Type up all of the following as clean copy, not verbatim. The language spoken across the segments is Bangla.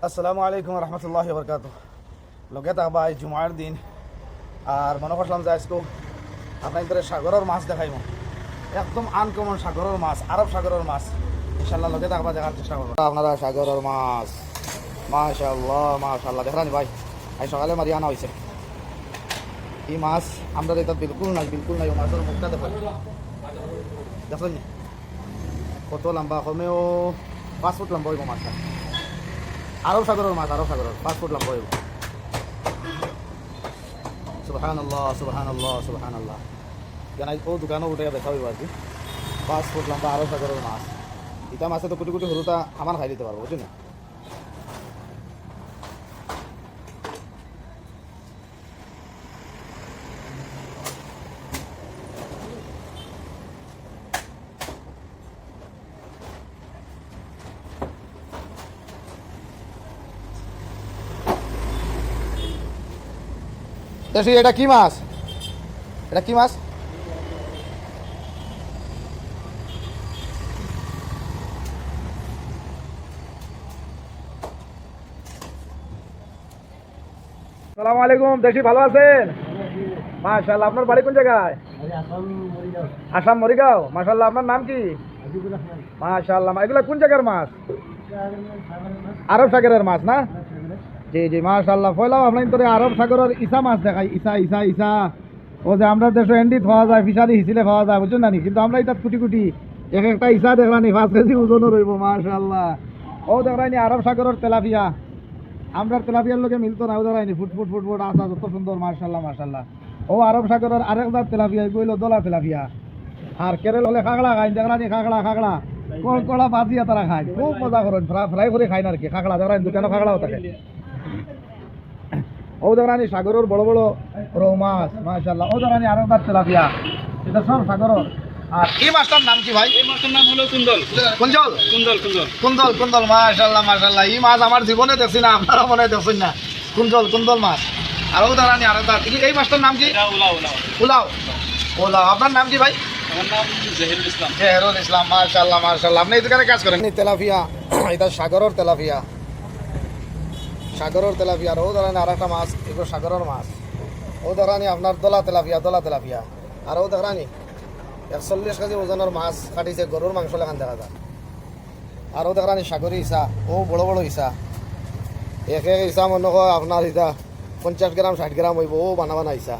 আসসালামু আলাইকুম রহমতুল্লাহ বরকাত। লগে থাকবা এই জুমার দিন আর মনে করলাম যে আজকে আপনার ভিতরে সাগরের মাছ দেখাইব, একদম আনকমন সাগরের মাছ, আরব সাগরের মাছ। ইনশাল্লাহ লগে থাকবা দেখার চেষ্টা করবো আপনারা সাগরের মাছ। মাশাআল্লাহ মাশাআল্লাহ, দেখলানি ভাই আজ সকালে মারি আনা হয়েছে এই মাছ। আমরা এটা বিলকুল নাই মাছের মুখটা দেখেন, দেখলেন কত লম্বা, কমেও 5 ফুট লম্বা হইব মাছটা। আরব সাগরের মাছ, আরব সাগরের 5 ফুট লম্বা হইব। সুবহানাল্লাহ সুবহানাল্লাহ সুবহানাল্লাহ। কেন ও দোকানও উঠে দেখা হইব আর কি। 5 ফুট লম্বা আরব সাগরের মাছ। এটা মাছে তো কোটি কোটি হরুতা আমার খাই দিতে পারবো, বুঝলি না? দেখি এটা কি মাছ, এটা কি মাছ? আসসালামু আলাইকুম, দেখি ভালো আছেন? মাশাআল্লাহ, আপনার বাড়ি কোন জায়গায়? আসাম মরিগাঁও। মাশাআল্লাহ, আপনার নাম কি? মাশাআল্লাহ, এগুলা কোন জায়গার মাছ? আরব সাগরের মাছ না? জি জি মাশাআল্লাহ। পয়লাও আপনার ভিতরে আরব সাগরের ইসা মাছ দেখাই। ইসা ইসা ইসা ও যে আমরা দেশে এন্ডিত পাওয়া যায়, ফিশারি হিসিলে পাওয়া যায়, বুঝছেন না? কিন্তু আমরা এটা কুটি কুটি এক একটা ইসা দেখলানি 5 কেজি ওজনও রইব। মাশাআল্লাহ, ও দেখলানি আরব সাগরের তেলাপিয়া। আমরা তেলাপিয়ার লোকে মিলতো না, ও দেখলানি ফুট ফুট ফুট ফুট আসা যত সুন্দর। মাশাআল্লাহ মাশাআল্লাহ। ও আরব সাগরের আরেক জাত তেলাপিয়া, এগুলো দোলা তেলাপিয়া। আর কেরল হলে খাগড়া খাই, দেখলানি খাগড়া খাগড়া কড়া বাজিয়া তারা খায়, খুব মজা করেন। ফ্রাই করে খাই না আর কি খাগড়া, দেখলানি দোকানে খাগড়াও থাকে। ও দেখলানি সাগরের বড় বড় রৌ মাছ। মাশাআল্লাহ, ও দেখলানি আরো দাঁত তেলাপিয়া, এটা সব সাগরের। আর এই মাছটার নাম কি ভাই? এই মাছটার নাম হলো কুন্দল। কুঞ্জল কুন্দল কুন্দল কুন্দল কুন্দল। মাশাআল্লাহ মাশাআল্লাহ, এই মাছ আমার জীবনে দেখছি না, আপনারা মনে হয় দেখছেন না। কুন্দল কুন্দল মাছ। আর ও দেখলানি আরো দাঁত। এই মাছটার নাম কি? এটা উলাও উলাও। পোলাও পোলাও। আপনার নাম কি ভাই? আমার নাম জহিরুল ইসলাম। জহিরুল ইসলাম। মাশাআল্লাহ মাশাআল্লাহ, আপনি এই দোকানে কাজ করেন? তেলাপিয়া, এটা সাগরের তেলাপিয়া, সাগরের তেলাপিয়া। আর ও ধরেন আর একটা মাছ, এগুলো সাগরের মাছ। ও ধরানি আপনার দোলা তেলাপিয়া, দোলা তেলাপিয়া। আর ও ধরানি 41 কেজি ওজনের মাছ কাটিছে, গরুর মাংস লেখান দেখা যায়। আর ও ধরানি সাগরি ইসা, ও বড় বড় ইসা। এক এক ইসা মনে হয় আপনার ইটা 50 গ্রাম 60 গ্রাম হইব, ও বানা বানা ইসা।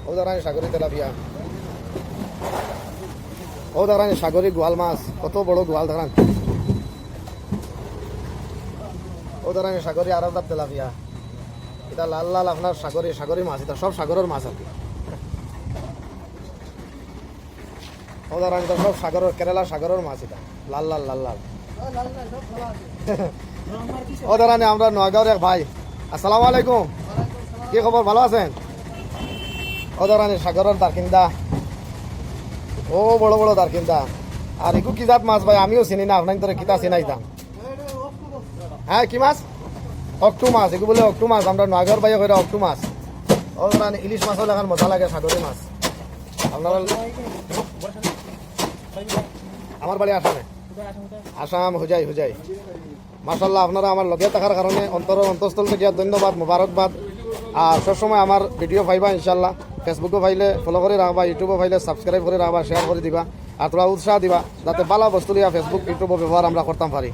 ও ধরানি সাগরি তেলাপিয়া। ও ধরানি সাগরি গোয়াল মাছ, কত বড় গোয়াল ধরান। ও ধরানি সাগরি আরব দাঁত তেলাপিয়া। এটা লাল লাল আপনার সাগরি সাগরি মাছ, এটা সব সাগরের মাছ আর কি। ও ধরানি এটা সব সাগরের, কেরালা সাগরের মাছ, এটা লাল লাল লাল লাল। ও ধরানি আমরা নয়গাঁওর এক ভাই। আসসালামু আলাইকুম, কি খবর, ভালো আছেন? ও ধরানি সাগরের দারকিন্দা, ও বড় বড় দারকিন্দা। আর এগু কি জাত মাছ ভাই? আমিও চিনি না, আপনার ধরে কিতা চিনাইতাম। হ্যাঁ কি মাছ? অক্টু মাছ, এগুলো বলে অক্টু মাছ। আমরা নয়গাঁওর বাইরে করে অক্টু মাছ। ও ধরানি ইলিশ মাছও দেখার মজা লাগে, সাগরি মাছ। আপনারা আমার বাড়ি আসামে, আসাম হুজাই হুজাই। মাশাআল্লাহ, আপনারা আমার লগে থাকার কারণে অন্তঃস্থল থেকে ধন্যবাদ, মোবারকবাদ। আর সবসময় আমার ভিডিও পাইবা ইনশাল্লাহ। ফেসবুকও পাইলে ফলো করে রাখবা, ইউটিউবও পাইলে সাবস্ক্রাইব করে রাখবা, শেয়ার করে দিবা। আর তোরা উৎসাহ দিবা যাতে ভালো বস্তু লিয়া ফেসবুক ইউটিউবও ব্যবহার আমরা করতাম পারি।